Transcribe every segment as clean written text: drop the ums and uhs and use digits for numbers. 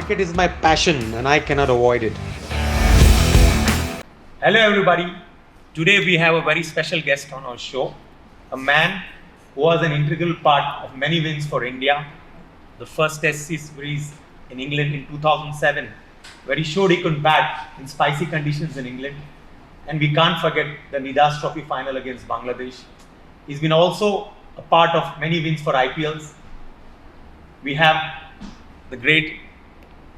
Cricket is my passion and I cannot avoid it. Hello, everybody. Today we have a very special guest on our show, a man who was an integral part of many wins for India. The first Test series in England in 2007, where he showed he could bat in spicy conditions in England. And we can't forget the Nidas Trophy final against Bangladesh. He's been also a part of many wins for IPLs. We have the great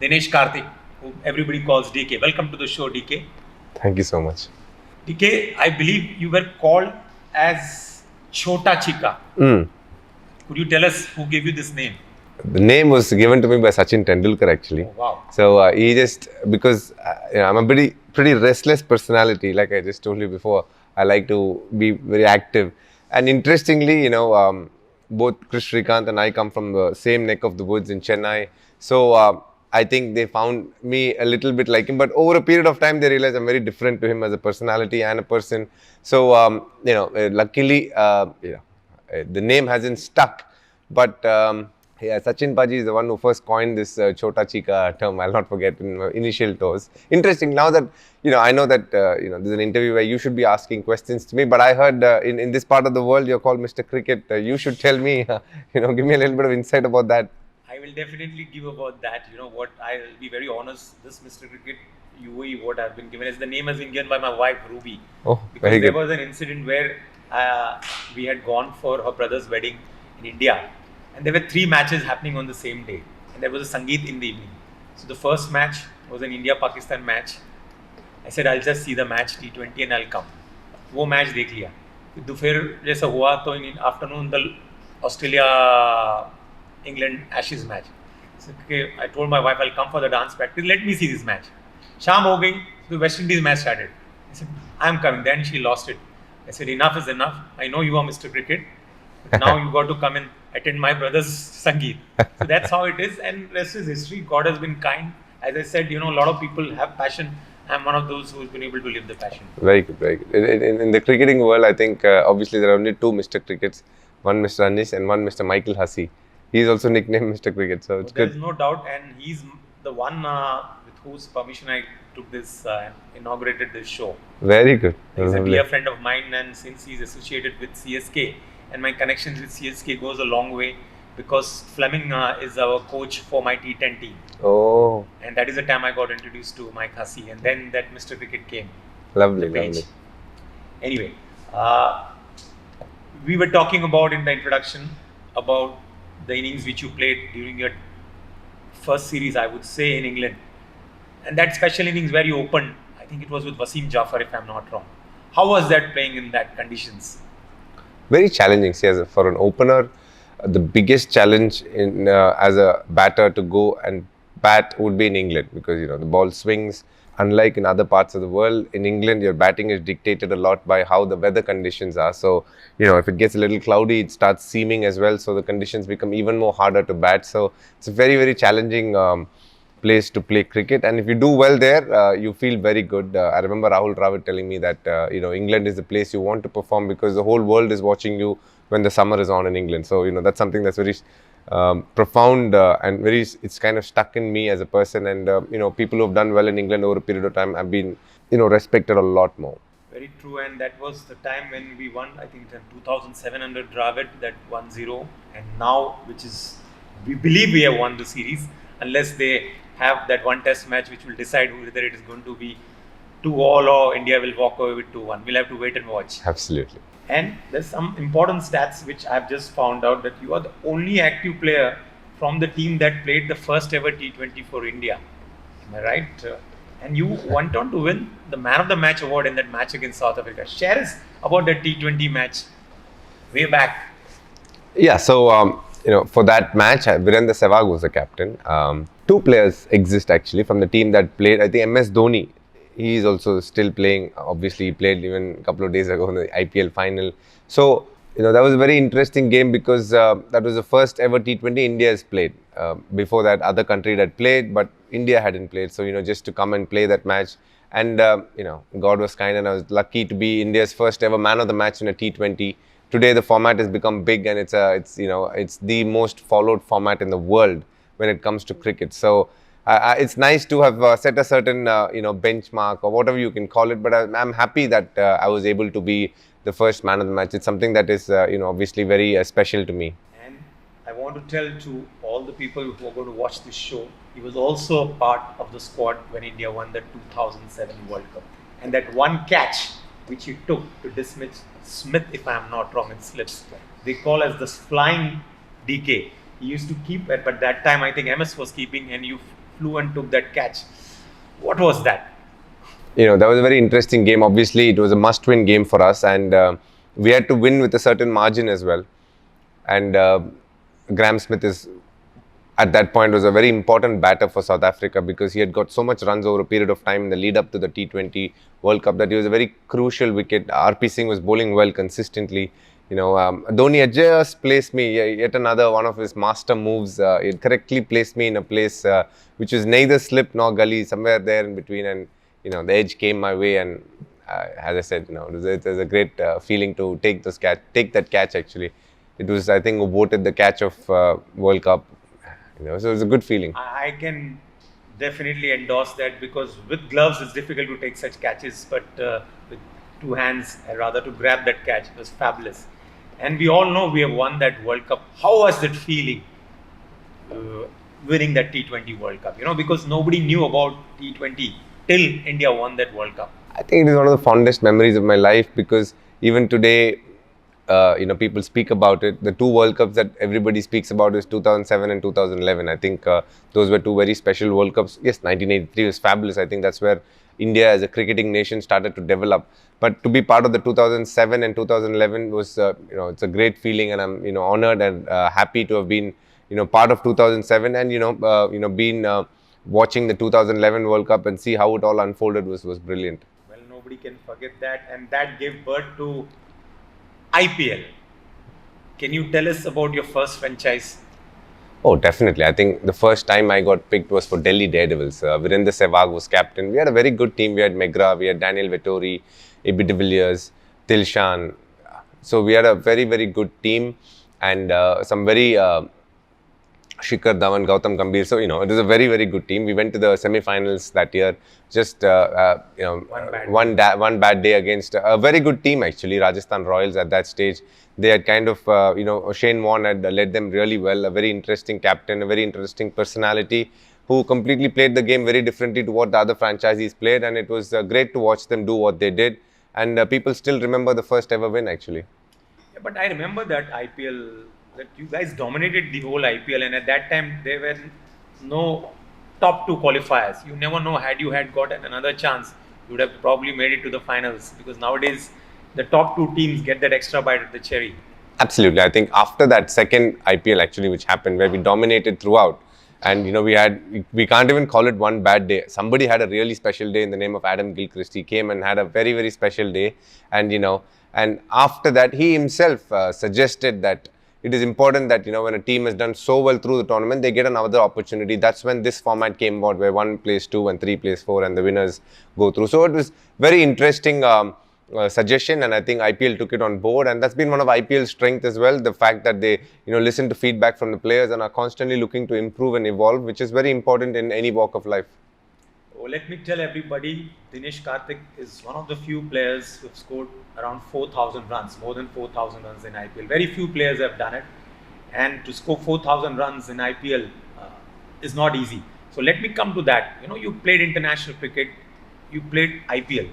Dinesh Karthik, who everybody calls DK. Welcome to the show, DK. Thank you so much. DK, I believe you were called as Chota Chika. Could you tell us who gave you this name? The name was given to me by Sachin Tendulkar actually. Oh, wow. So he just, because I'm a pretty restless personality, like I just told you before. I like to be very active. And interestingly, both Chris Srikanth and I come from the same neck of the woods in Chennai. So I think they found me a little bit like him. But over a period of time, they realized I'm very different to him as a personality and a person. So, luckily, the name hasn't stuck. But yeah, Sachin Paji is the one who first coined this Chota Chika term. I'll not forget in my initial tours. Interesting. Now that I know that there's an interview where you should be asking questions to me. But I heard in this part of the world you're called Mr. Cricket. You should tell me. Give me a little bit of insight about that. I will definitely give about that. You know what? I'll be very honest. This Mr. Cricket UAE, what I've been given as the name has been given by my wife Ruby. Oh, because very there good. was an incident where we had gone for her brother's wedding in India. And there were 3 matches happening on the same day. And there was a Sangeet in the evening. So the first match was an India-Pakistan match. I said, I'll just see the match T20 and I'll come. वो match देख लिया. फिर दोपहर जैसा हुआ तो in afternoon the Australia-England Ashes match. So, okay, I told my wife I'll come for the dance practice. Let me see this match. शाम हो गई. The West Indies match started. I said, I'm coming. Then she lost it. I said, enough is enough. I know you are Mr. Cricket. Now you got to come and attend my brother's Sangeet. So that's how it is, and rest is history. God has been kind. As I said, a lot of people have passion. I'm one of those who's been able to live the passion. Very good, very good. In the cricketing world, I think obviously there are only 2 Mr. Crickets, one Mr. Anish and one Mr. Michael Hussey. He's also nicknamed Mr. Cricket, so it's good. There's no doubt, and he's the one with whose permission I took this, inaugurated this show. Very good. He's a Lovely. dear friend of mine, and since he's associated with CSK, and my connections with CSK goes a long way, because Fleming is our coach for my T10 team. Oh, And that is the time I got introduced to Mike Hussey, and then that Mr. Cricket came. lovely, The page. lovely. Anyway, we were talking about in the introduction about the innings which you played during your first series, I would say, in England. And that special innings where you opened, I think it was with Wasim Jafar, if I'm not wrong. How was that playing in that conditions? Very challenging. See, for an opener, the biggest challenge as a batter to go and bat would be in England, because the ball swings. Unlike in other parts of the world, in England your batting is dictated a lot by how the weather conditions are. So if it gets a little cloudy, it starts seaming as well. So the conditions become even more harder to bat. So it's a very, very challenging place to play cricket, and if you do well there, you feel very good. I remember Rahul Dravid telling me that England is the place you want to perform, because the whole world is watching you when the summer is on in England. So that's something that's very profound and it's kind of stuck in me as a person. And people who have done well in England over a period of time have been respected a lot more. Very true, and that was the time when we won, I think, in 2007 under Dravid, that 1-0, and now, we believe we have won the series, unless they have that one test match which will decide whether it is going to be 2-all or India will walk away with 2-1. We'll have to wait and watch. Absolutely. And there's some important stats which I've just found out, that you are the only active player from the team that played the first ever T20 for India. Am I right? And you went on to win the Man of the Match award in that match against South Africa. Share us about that T20 match way back. Yeah, so for that match, Virendra Sehwag was the captain. 2 players exist actually from the team that played. I think MS Dhoni, he is also still playing. Obviously, he played even a couple of days ago in the IPL final. So that was a very interesting game, because that was the first ever T20 India has played. Before that, other country had played, but India hadn't played. So just to come and play that match, and God was kind, and I was lucky to be India's first ever man of the match in a T20. Today the format has become big, and it's the most followed format in the world when it comes to cricket. So It's nice to have set a certain benchmark or whatever you can call it. But I'm happy that I was able to be the first man of the match. It's something that is obviously very special to me. And I want to tell to all the people who are going to watch this show, he was also a part of the squad when India won the 2007 World Cup. And that one catch which he took to dismiss Smith, if I am not wrong, in slips, they call as the flying DK. He used to keep it, but that time I think MS was keeping, and you flew and took that catch. What was that? That was a very interesting game. Obviously, it was a must-win game for us, and we had to win with a certain margin as well. And Graham Smith at that point was a very important batter for South Africa because he had got so much runs over a period of time in the lead up to the T20 World Cup that he was a very crucial wicket. RP Singh was bowling well consistently. Dhoni had just placed me, yet another one of his master moves. He correctly placed me in a place which was neither slip nor gully, somewhere there in between, and the edge came my way, and as I said, it was a great feeling to take that catch. Actually, it was, I think, voted the catch of World Cup. So it was a good feeling. I can definitely endorse that because with gloves it's difficult to take such catches, but with two hands, rather to grab that catch, it was fabulous. And we all know we have won that World Cup. How was that feeling, winning that T20 World Cup? Because nobody knew about T20 till India won that World Cup. I think it is one of the fondest memories of my life because even today, people speak about it. The two World Cups that everybody speaks about is 2007 and 2011. I think those were two very special World Cups. Yes, 1983 was fabulous. I think that's where India as a cricketing nation started to develop. But to be part of the 2007 and 2011 was, it's a great feeling, and I'm, honored and happy to have been, part of 2007 and been watching the 2011 World Cup and see how it all unfolded was brilliant. Well, nobody can forget that, and that gave birth to IPL. Can you tell us about your first franchise? Oh, definitely. I think the first time I got picked was for Delhi Daredevils. Virender Sehwag was captain. We had a very good team. We had Megra, we had Daniel Vettori, AB de Villiers, Dilshan. So we had a very, very good team and some very Shikhar Dhawan, Gautam Gambhir. So, it was a very, very good team. We went to the semi-finals that year. Just, one bad day against a very good team, actually, Rajasthan Royals at that stage. They had kind of, Shane Warne had led them really well. A very interesting captain, a very interesting personality who completely played the game very differently to what the other franchisees played. And it was great to watch them do what they did. And people still remember the first ever win, actually. Yeah, but I remember that IPL, that you guys dominated the whole IPL, and at that time there were no top two qualifiers. You never know, had you had got another chance, you would have probably made it to the finals, because nowadays the top two teams get that extra bite at the cherry. Absolutely. I think after that second IPL actually, which happened, where we dominated throughout, and we can't even call it one bad day. Somebody had a really special day in the name of Adam Gilchrist. He came and had a very, very special day, and and after that he himself suggested that it is important that when a team has done so well through the tournament, they get another opportunity. That's when this format came about, where 1 plays 2 and 3 plays 4, and the winners go through. So it was very interesting suggestion, and I think IPL took it on board, and that's been one of IPL's strength as well. The fact that they listen to feedback from the players and are constantly looking to improve and evolve, which is very important in any walk of life. Oh, let me tell everybody, Dinesh Karthik is one of the few players who have scored around 4,000 runs, more than 4,000 runs in IPL. Very few players have done it, and to score 4,000 runs in IPL is not easy. So let me come to that. You played international cricket, you played IPL,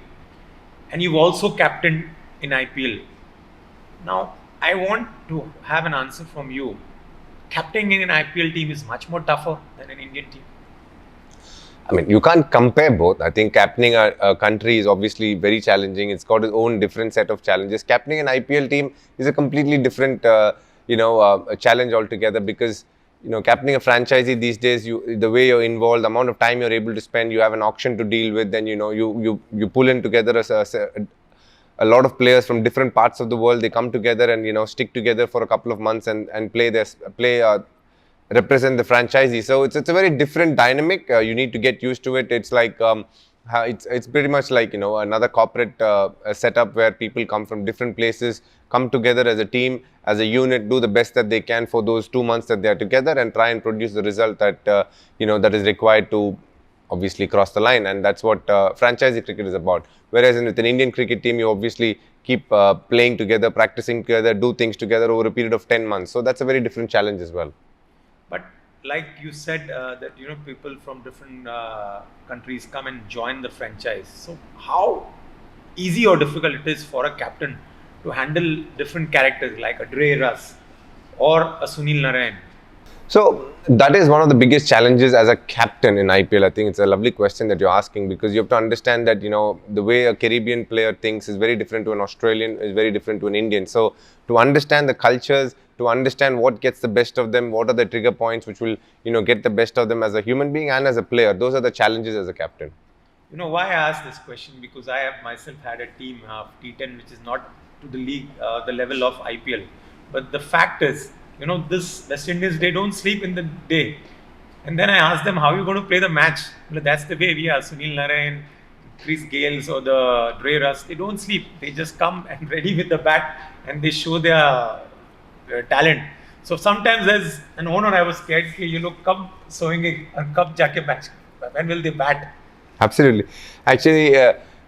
and you've also captained in IPL. Now, I want to have an answer from you. Captaining an IPL team is much more tougher than an Indian team. I mean, you can't compare both. I think captaining a country is obviously very challenging. It's got its own different set of challenges. Captaining an IPL team is a completely different, challenge altogether, because, captaining a franchisee these days, the way you're involved, the amount of time you're able to spend, you have an auction to deal with, then, you pull in together a lot of players from different parts of the world. They come together and, stick together for a couple of months and represent the franchisee. So it's a very different dynamic. You need to get used to it. It's like It's pretty much like, you know, another corporate setup where people come from different places, come together as a team, as a unit, do the best that they can for those 2 months that they are together, and try and produce the result that you know, that is required to obviously cross the line. And that's what franchisee cricket is about. Whereas with an Indian cricket team, you obviously keep playing together, practicing together, do things together over a period of 10 months. So that's a very different challenge as well. But like you said, that you know, people from different countries come and join the franchise. So how easy or difficult it is for a captain to handle different characters like a Dre Russ or a Sunil Narayan? So that is one of the biggest challenges as a captain in IPL. I think it's a lovely question that you're asking, because you have to understand that, you know, the way a Caribbean player thinks is very different to an Australian, is very different to an Indian. So to understand the cultures, to understand what gets the best of them, what are the trigger points which will, you know, get the best of them as a human being and as a player, those are the challenges as a captain. You know why I asked this question? Because I have myself had a team of T10 which is not to the league, the level of IPL. But the fact is, you know, this West Indies, they don't sleep in the day. And then I asked them, how are you going to play the match? Well, that's the way we are. Sunil Narayan, Chris Gales or the Dre Russ, they don't sleep. They just come and ready with the bat and they show their talent. So sometimes as an owner, I was scared, you know, kab soenge and kab jaake match. When will they bat? Absolutely. Actually,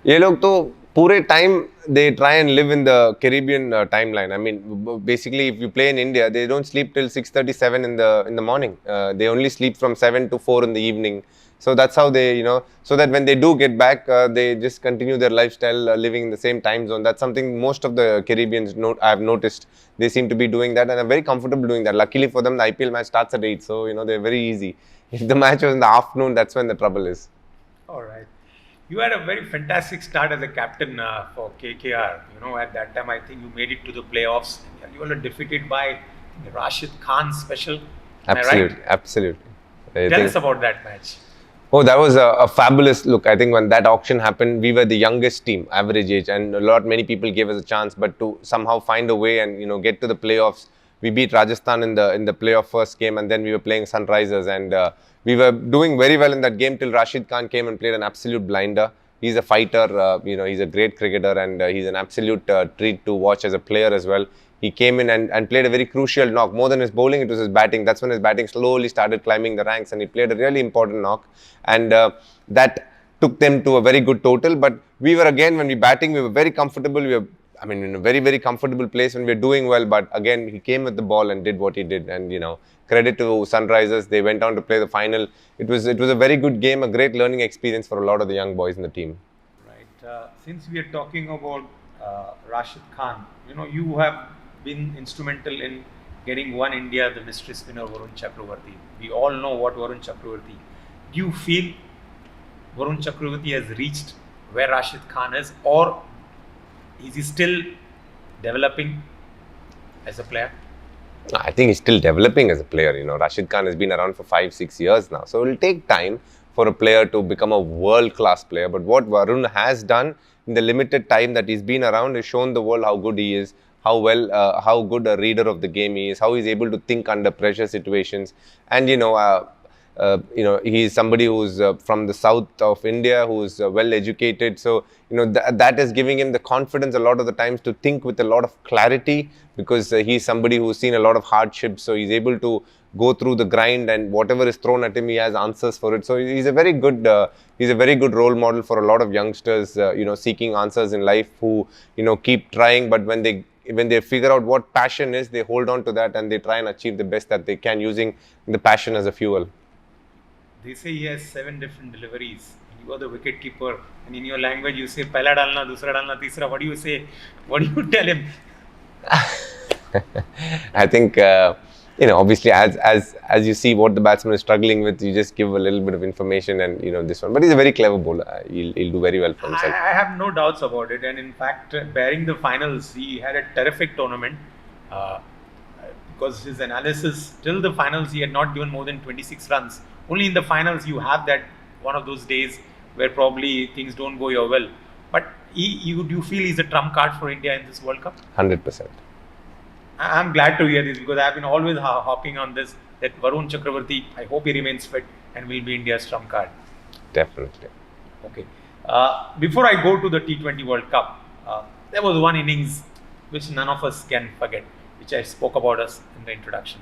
ये लोग तो पूरे time they try and live in the Caribbean timeline. I mean, basically, if you play in India, they don't sleep till 6:37 in the morning. They only sleep from 7 to 4 in the evening. So that's how they, you know, so that when they do get back, they just continue their lifestyle, living in the same time zone. That's something most of the Caribbeans I've noticed. They seem to be doing that, and are very comfortable doing that. Luckily for them, the IPL match starts at 8, so you know, they're very easy. If the match was in the afternoon, that's when the trouble is. All right. You had a very fantastic start as a captain for KKR. You know, at that time, I think you made it to the playoffs. You were defeated by Rashid Khan special. Am I Absolutely, right? absolutely. I Tell think- us about that match. Oh, that was a fabulous look. I think when that auction happened, we were the youngest team, average age, and many people gave us a chance. But to somehow find a way and, you know, get to the playoffs, we beat Rajasthan in the playoff first game, and then we were playing Sunrisers, and we were doing very well in that game till Rashid Khan came and played an absolute blinder. He's a fighter, you know, he's a great cricketer, and he's an absolute treat to watch as a player as well. He came in and played a very crucial knock. More than his bowling, it was his batting. That's when his batting slowly started climbing the ranks, and he played a really important knock. And that took them to a very good total. But we were, again, when we batting, we were very comfortable. We were, I mean, in a very, very comfortable place when we were doing well. But again, he came with the ball and did what he did. And, you know, credit to Sunrisers. They went on to play the final. It was a very good game, a great learning experience for a lot of the young boys in the team. Right. Since we are talking about Rashid Khan, you know, you have been instrumental in getting One India, the mystery spinner Varun Chakravarti. We all know what Varun Chakravarti. Do you feel Varun Chakravarti has reached where Rashid Khan is, or is he still developing as a player? I think he's still developing as a player. You know, Rashid Khan has been around for 5-6 years now. So it will take time for a player to become a world-class player. But what Varun has done in the limited time that he's been around is shown the world how good he is, how good a reader of the game he is, how he's able to think under pressure situations. And, you know, he's somebody who's from the south of India, who's well educated. So, you know, that is giving him the confidence a lot of the times to think with a lot of clarity, because he's somebody who's seen a lot of hardships. So he's able to go through the grind, and whatever is thrown at him, he has answers for it. So he's a very good role model for a lot of youngsters, you know, seeking answers in life, who, you know, keep trying. But when they figure out what passion is, they hold on to that and they try and achieve the best that they can, using the passion as a fuel. They say he has 7 different deliveries. You are the wicket keeper, and in your language you say "Pehla dalna, dusra dalna, teesra." What do you say? What do you tell him? I think you know, obviously, as you see what the batsman is struggling with, you just give a little bit of information, and you know this one. But he's a very clever bowler. He'll do very well for himself. I have no doubts about it. And in fact, bearing the finals, he had a terrific tournament. Because his analysis till the finals, he had not given more than 26 runs. Only in the finals you have that one of those days where probably things don't go your well. But do you feel he's a trump card for India in this World Cup? 100%. I'm glad to hear this, because I've been always hopping on this, that Varun Chakravarti, I hope he remains fit and will be India's trump card. Definitely. Okay. Before I go to the T20 World Cup, there was one innings which none of us can forget, which I spoke about us in the introduction,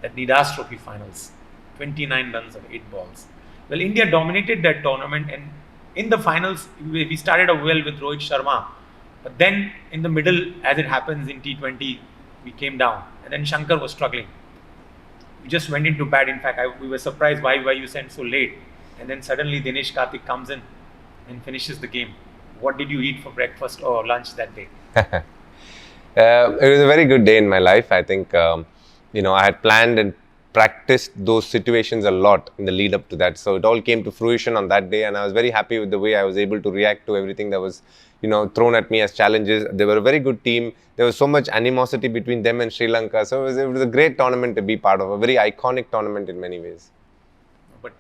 that Nidas Trophy finals, 29 runs of 8 balls. Well, India dominated that tournament, and in the finals, we started off well with Rohit Sharma, but then in the middle, as it happens in T20, we came down, and then Shankar was struggling. We just went into bed. In fact, we were surprised why you sent so late, and then suddenly Dinesh Karthik comes in and finishes the game. What did you eat for breakfast or lunch that day? It was a very good day in my life. I think, I had planned and practiced those situations a lot in the lead up to that. So it all came to fruition on that day, and I was very happy with the way I was able to react to everything that was, thrown at me as challenges. They were a very good team. There was so much animosity between them and Sri Lanka. So it was a great tournament to be part of, a very iconic tournament in many ways. But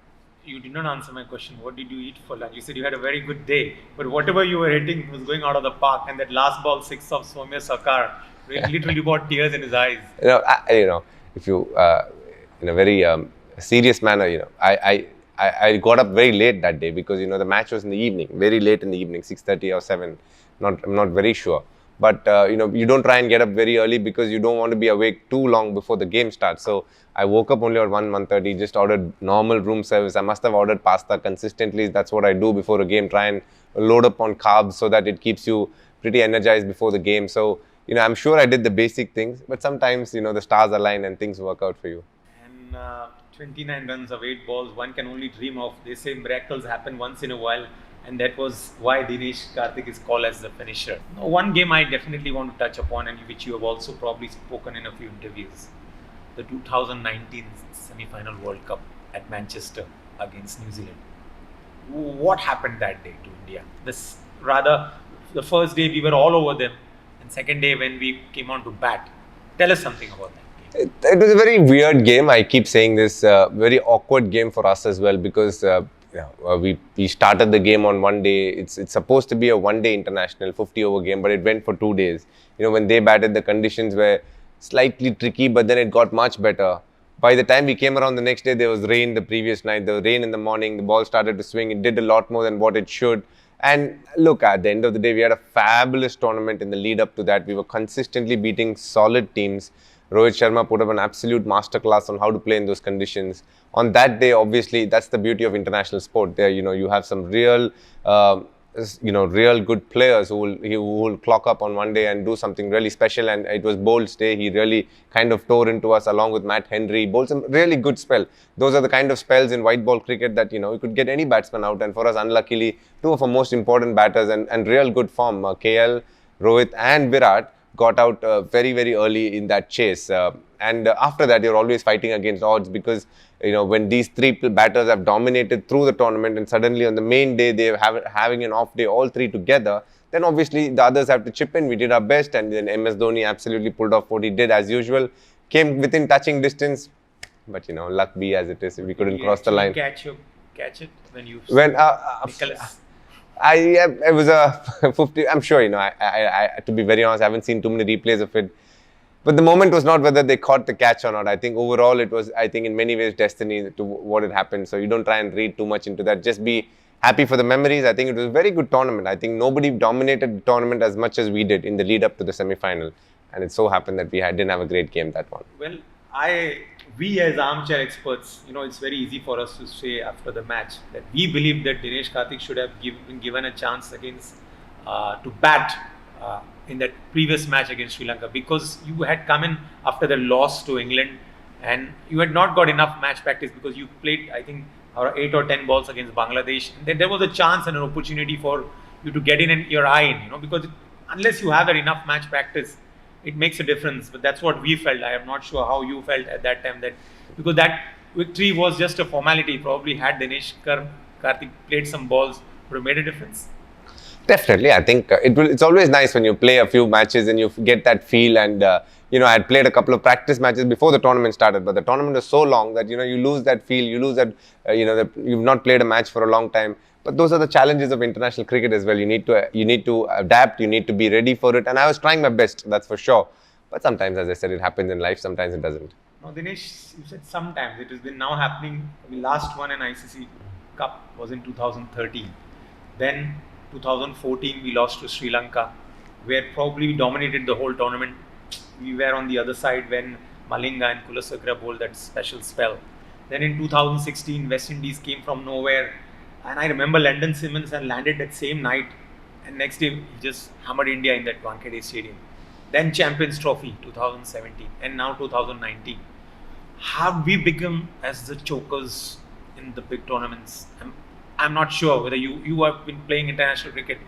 you did not answer my question. What did you eat for lunch? You said you had a very good day, but whatever you were hitting was going out of the park, and that last ball six of Soumya Sarkar literally brought tears in his eyes. If you, in a very serious manner, I got up very late that day because the match was in the evening, very late in the evening, 6:30 or 7. I'm not very sure. But you don't try and get up very early because you don't want to be awake too long before the game starts. So I woke up only at 1:30, just ordered normal room service. I must have ordered pasta consistently. That's what I do before a game. Try and load up on carbs so that it keeps you pretty energized before the game. So I'm sure I did the basic things, but sometimes the stars align and things work out for you. And 29 runs of 8 balls, one can only dream of. They say miracles happen once in a while, and that was why Dinesh Karthik is called as the finisher. Now, one game I definitely want to touch upon, and which you have also probably spoken in a few interviews, the 2019 semi-final World Cup at Manchester against New Zealand. What happened that day to India? The first day we were all over them, and second day when we came on to bat. Tell us something about that. It was a very weird game. I keep saying this, very awkward game for us as well because we started the game on one day. It's supposed to be a one-day international 50-over game, but it went for 2 days. When they batted, the conditions were slightly tricky, but then it got much better. By the time we came around the next day, there was rain the previous night. There was rain in the morning. The ball started to swing. It did a lot more than what it should. And look, at the end of the day, we had a fabulous tournament in the lead up to that. We were consistently beating solid teams. Rohit Sharma put up an absolute masterclass on how to play in those conditions. On that day, obviously, that's the beauty of international sport. There, you have some real, real good players who will clock up on one day and do something really special. And it was Bolt's day. He really kind of tore into us along with Matt Henry. Bowled some really good spell. Those are the kind of spells in white ball cricket that, you could get any batsman out. And for us, unluckily, two of our most important batters and real good form, KL, Rohit and Virat, got out very, very early in that chase. And after that, you're always fighting against odds because, when these three batters have dominated through the tournament and suddenly on the main day, they're having an off day, all three together, then obviously the others have to chip in. We did our best, and then MS Dhoni absolutely pulled off what he did as usual. Came within touching distance, but, luck be as it is, we couldn't cross the line. Catch it when you... Nicholas... It was a 50. I'm sure, I to be very honest, I haven't seen too many replays of it. But the moment was not whether they caught the catch or not. I think overall it was, in many ways, destiny to what had happened. So you don't try and read too much into that. Just be happy for the memories. I think it was a very good tournament. I think nobody dominated the tournament as much as we did in the lead up to the semi-final. And it so happened that we didn't have a great game that one. Well, we as armchair experts, it's very easy for us to say after the match that we believe that Dinesh Karthik should have been given a chance against to bat in that previous match against Sri Lanka, because you had come in after the loss to England and you had not got enough match practice because you played, I think, 8 or 10 balls against Bangladesh. And then there was a chance and an opportunity for you to get in your eye in, because unless you have that enough match practice, it makes a difference. But that's what we felt. I am not sure how you felt at that time, that because that victory was just a formality. Probably had Dinesh Karthik played some balls, would have made a difference. Definitely, I think it's always nice when you play a few matches and you get that feel. And I had played a couple of practice matches before the tournament started, but the tournament was so long that you lose that feel. You lose that that you've not played a match for a long time. But those are the challenges of international cricket as well. You need to adapt. You need to be ready for it. And I was trying my best, that's for sure. But sometimes, as I said, it happens in life. Sometimes it doesn't. Now, Dinesh, you said sometimes. It has been now happening. The last one in ICC Cup was in 2013. Then 2014 we lost to Sri Lanka, where probably we dominated the whole tournament. We were on the other side when Malinga and Kulasakra bowled that special spell. Then in 2016 West Indies came from nowhere, and I remember Landon Simmons had landed that same night, and next day he just hammered India in that Wankhede Stadium. Then Champions Trophy 2017, and now 2019. Have we become as the chokers in the big tournaments? I'm not sure whether you have been playing international cricket.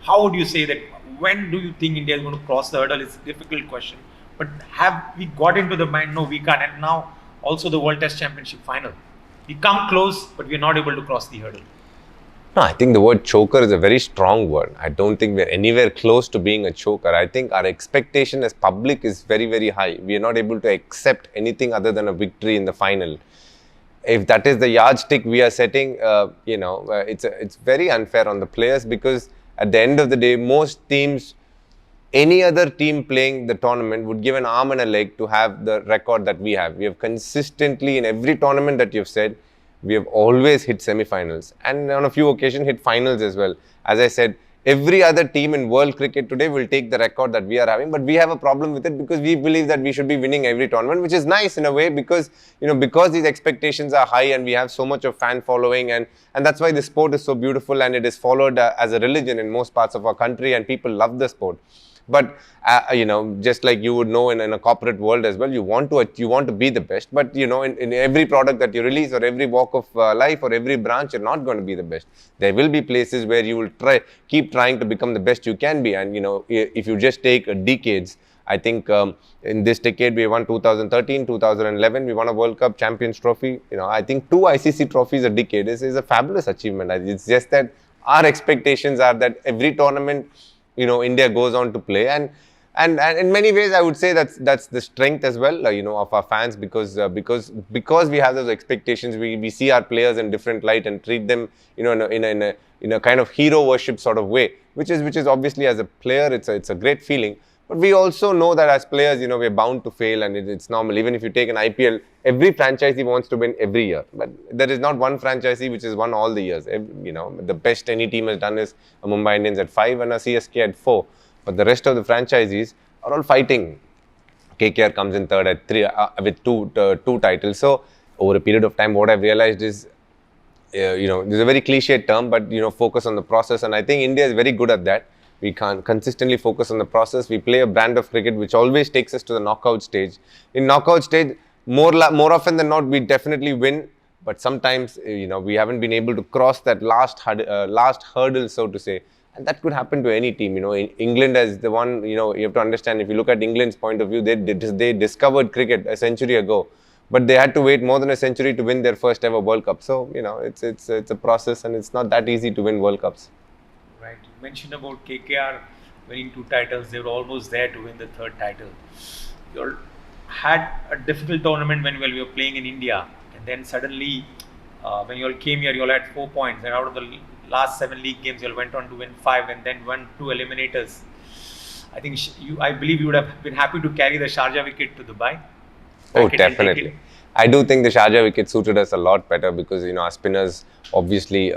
How would you say that? When do you think India is going to cross the hurdle? It's a difficult question. But have we got into the mind? No, we can't. And now also the World Test Championship final. We come close, but we are not able to cross the hurdle. No, I think the word choker is a very strong word. I don't think we're anywhere close to being a choker. I think our expectation as public is very, very high. We are not able to accept anything other than a victory in the final. If that is the yardstick we are setting, it's very unfair on the players, because at the end of the day, most teams, any other team playing the tournament would give an arm and a leg to have the record that we have. We have consistently, in every tournament that you've said, we have always hit semi-finals, and on a few occasions hit finals as well. As I said, every other team in world cricket today will take the record that we are having, but we have a problem with it because we believe that we should be winning every tournament, which is nice in a way, because because these expectations are high and we have so much of fan following, and that's why the sport is so beautiful, and it is followed as a religion in most parts of our country, and people love the sport. But just like you would know in a corporate world as well, you want to be the best. But in every product that you release, or every walk of life, or every branch, you're not going to be the best. There will be places where you will keep trying to become the best you can be. And if you just take decades, I think in this decade we won 2013, 2011. We won a World Cup, Champions Trophy. I think 2 ICC trophies a decade is a fabulous achievement. It's just that our expectations are that every tournament, India goes on to play, and in many ways I would say that's the strength as well, of our fans, because we have those expectations. We see our players in different light and treat them, in a kind of hero worship sort of way, which is obviously, as a player, it's a great feeling. But we also know that as players, we're bound to fail, and it's normal. Even if you take an IPL, every franchisee wants to win every year. But there is not one franchisee which has won all the years. The best any team has done is a Mumbai Indians at 5 and a CSK at 4. But the rest of the franchisees are all fighting. KKR comes in third at 3 with two titles. So over a period of time, what I've realized is, this is a very cliched term, but focus on the process. And I think India is very good at that. We can't consistently focus on the process. We play a brand of cricket which always takes us to the knockout stage. In knockout stage, more often than not, we definitely win. But sometimes, we haven't been able to cross that last hurdle, so to say. And that could happen to any team. England as the one, you have to understand, if you look at England's point of view, they discovered cricket a century ago. But they had to wait more than a century to win their first ever World Cup. So, it's a process, and it's not that easy to win World Cups. Right. You mentioned about KKR winning 2 titles. They were almost there to win the 3rd title. You all had a difficult tournament when we were playing in India, and then suddenly, when you all came here, you all had 4 points, and out of the last 7 league games, you all went on to win 5, and then won 2 eliminators. I believe you would have been happy to carry the Sharjah wicket to Dubai. Oh, definitely. I do think the Sharjah wicket suited us a lot better, because our spinners obviously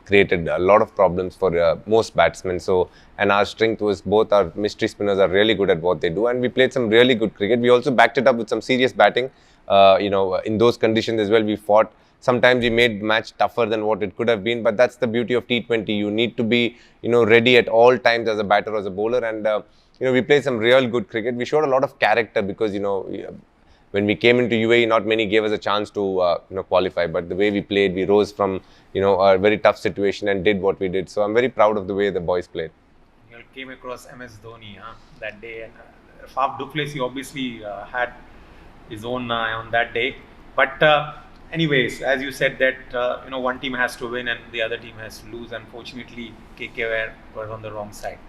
created a lot of problems for most batsmen. So, and our strength was both our mystery spinners are really good at what they do, and we played some really good cricket. We also backed it up with some serious batting. In those conditions as well, we fought. Sometimes we made the match tougher than what it could have been, but that's the beauty of T20. You need to be, ready at all times as a batter or as a bowler, and we played some real good cricket. We showed a lot of character, because when we came into UAE, not many gave us a chance to qualify. But the way we played, we rose from a very tough situation and did what we did. So I'm very proud of the way the boys played. You came across MS Dhoni that day, and Faf du Plessis obviously had his own on that day. But anyways, as you said that one team has to win and the other team has to lose. Unfortunately, KKR was on the wrong side.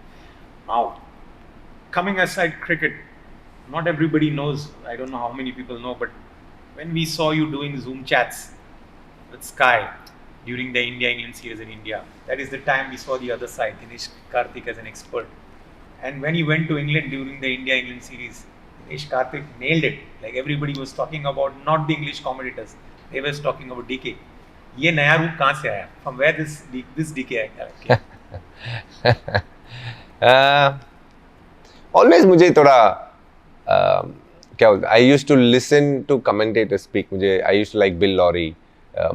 Now, coming aside cricket, not everybody knows, I don't know how many people know, but when we saw you doing Zoom chats with Sky during the India-England series in India, that is the time we saw the other side, Dinesh Karthik as an expert. And when he went to England during the India-England series, Dinesh Karthik nailed it. Like, everybody was talking about, not the English commentators, they were talking about DK. ये नया रूप कहाँ से आया? From where this DK came? Always मुझे थोड़ा क्या बोलते, I used to listen to commentator speak. मुझे I used to like Bill Lawry,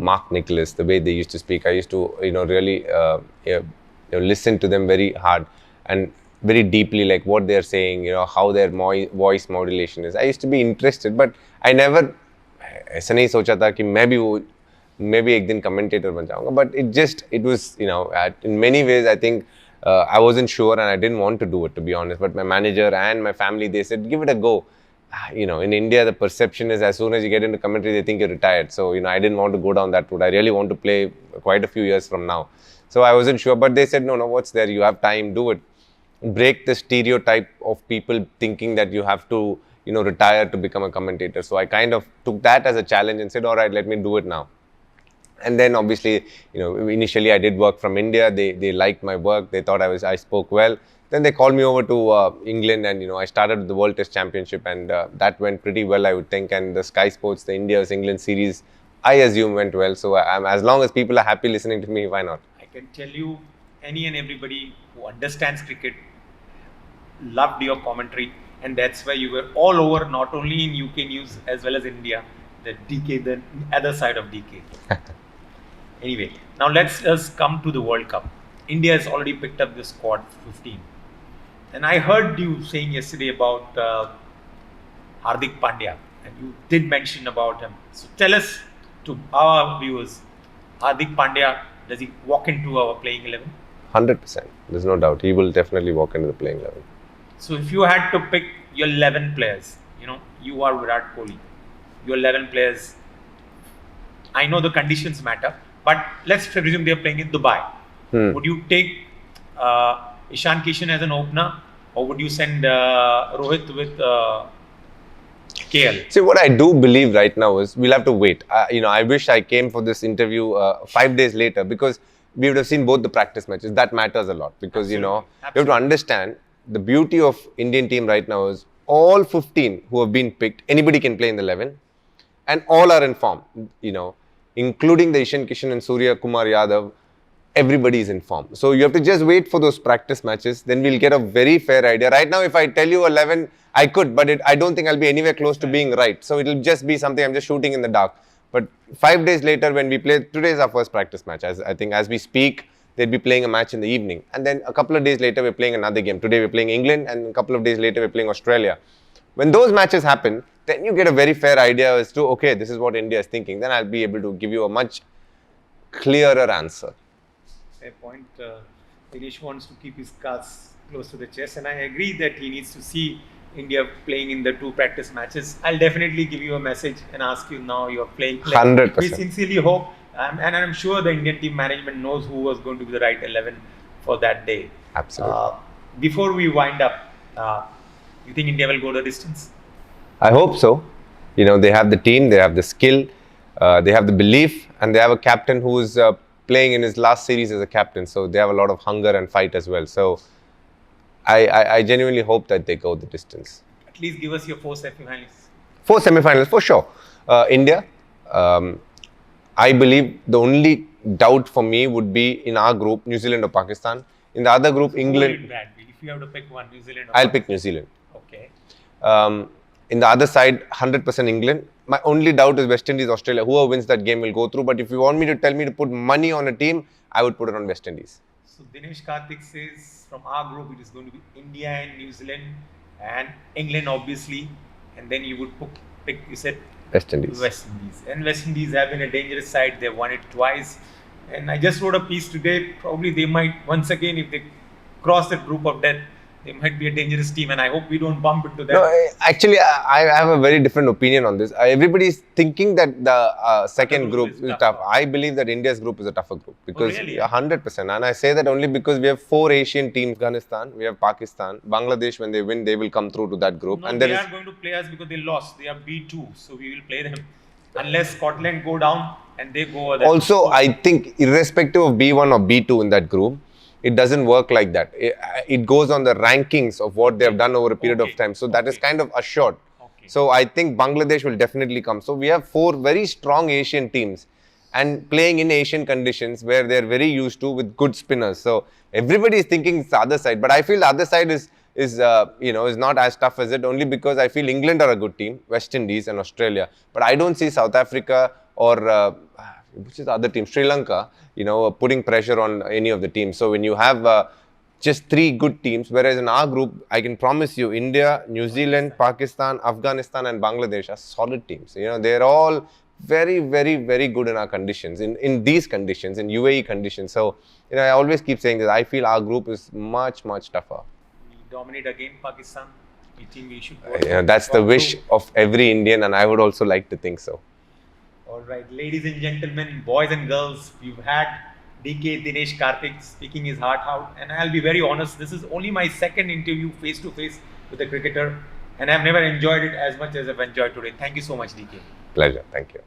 Mark Nicholas, the way they used to speak. I used to really listen to them very hard and very deeply, like what they're saying, how their voice modulation is. I used to be interested, but I never ऐसा नहीं सोचा था कि मैं भी एक दिन commentator बन जाऊँगा. But it was, in many ways I think I wasn't sure and I didn't want to do it, to be honest. But my manager and my family, they said, give it a go. In India, the perception is as soon as you get into commentary, they think you're retired. So, I didn't want to go down that route. I really want to play quite a few years from now. So, I wasn't sure. But they said, no, what's there? You have time, do it. Break the stereotype of people thinking that you have to, retire to become a commentator. So, I kind of took that as a challenge and said, all right, let me do it now. And then obviously, initially I did work from India. They liked my work. They thought I spoke well. Then they called me over to England, and I started with the World Test Championship, and that went pretty well, I would think. And the Sky Sports, the India's England series, I assume went well. So as long as people are happy listening to me, why not? I can tell you, any and everybody who understands cricket loved your commentary, and that's why you were all over, not only in UK news as well as India, the DK, the other side of DK. Anyway, now let's just come to the World Cup. India has already picked up the squad 15. And I heard you saying yesterday about Hardik Pandya, and you did mention about him. So tell us, to our viewers, Hardik Pandya, does he walk into our playing 11? 100%. There's no doubt. He will definitely walk into the playing 11. So if you had to pick your 11 players, you are Virat Kohli, your 11 players, I know the conditions matter, but let's presume they are playing in Dubai. Would you take Ishan Kishan as an opener, or would you send Rohit with KL? See, what I do believe right now is we'll have to wait. I wish I came for this interview 5 days later, because we would have seen both the practice matches. That matters a lot, because you have to understand the beauty of Indian team right now is all 15 who have been picked, anybody can play in the 11, and all are in form. Including the Ishan Kishan and Surya Kumar Yadav. Everybody is in form. So you have to just wait for those practice matches. Then we'll get a very fair idea. Right now, if I tell you 11, I could, but I don't think I'll be anywhere close to being right. So it'll just be something I'm just shooting in the dark. But 5 days later, when we play, today is our first practice match. I think as we speak, they'll be playing a match in the evening. And then a couple of days later, we're playing another game. Today, we're playing England, and a couple of days later, we're playing Australia. When those matches happen, then you get a very fair idea as to, okay, this is what India is thinking. Then I'll be able to give you a much clearer answer. Fair point. Dinesh wants to keep his cards close to the chest, and I agree that he needs to see India playing in the 2 practice matches. I'll definitely give you a message and ask you now you're playing. 100%. We sincerely hope, and I'm sure the Indian team management knows who was going to be the right 11 for that day. Absolutely. Before we wind up, you think India will go the distance? I hope so. They have the team, they have the skill, they have the belief, and they have a captain who is playing in his last series as a captain. So they have a lot of hunger and fight as well. So I genuinely hope that they go the distance. At least give us your 4 semi-finalists. 4 semi-finals for sure. India. I believe the only doubt for me would be in our group, New Zealand or Pakistan. In the other group, England. If you have to pick one, New Zealand or I'll Pakistan. pick New Zealand. Okay. In the other side, 100% England. My only doubt is West Indies, Australia. Whoever wins that game will go through. But if you want me to tell me to put money on a team, I would put it on West Indies. So Dinesh Karthik says from our group it is going to be India and New Zealand and England obviously, and then you would pick, you said West Indies. West Indies. And West Indies have been a dangerous side. They've won it twice. And I just wrote a piece today. Probably they might once again, if they cross that group of death, they might be a dangerous team, and I hope we don't bump into that. No, actually, I have a very different opinion on this. Everybody is thinking that the second group is tough. I believe that India's group is a tougher group because 100%. And I say that only because we have 4 Asian teams. Afghanistan, we have Pakistan, Bangladesh. When they win, they will come through to that group. No, and they are going to play us because they lost. They are B2, so we will play them unless Scotland go down and they go over. Also, I think irrespective of B1 or B2 in that group, it doesn't work like that. It goes on the rankings of what they have done over a period of time. So that is kind of assured. So I think Bangladesh will definitely come. So we have 4 very strong Asian teams. and playing in Asian conditions where they're very used to with good spinners. So everybody is thinking it's the other side, but I feel the other side is not as tough as it, only because I feel England are a good team, West Indies and Australia, but I don't see South Africa or which is the other team, Sri Lanka, putting pressure on any of the teams. So when you have just 3 good teams, whereas in our group, I can promise you, India, New Zealand, Pakistan, Afghanistan, and Bangladesh are solid teams. They're all very, very, very good in our conditions, in these conditions, in UAE conditions. So, I always keep saying that I feel our group is much, much tougher. We dominate again Pakistan. You think we should that's the wish of every Indian, and I would also like to think so. All right, ladies and gentlemen, boys and girls, we've had DK Dinesh Karthik speaking his heart out, and I'll be very honest, this is only my second interview face to face with a cricketer, and I've never enjoyed it as much as I've enjoyed today. Thank you so much, DK. Pleasure. Thank you.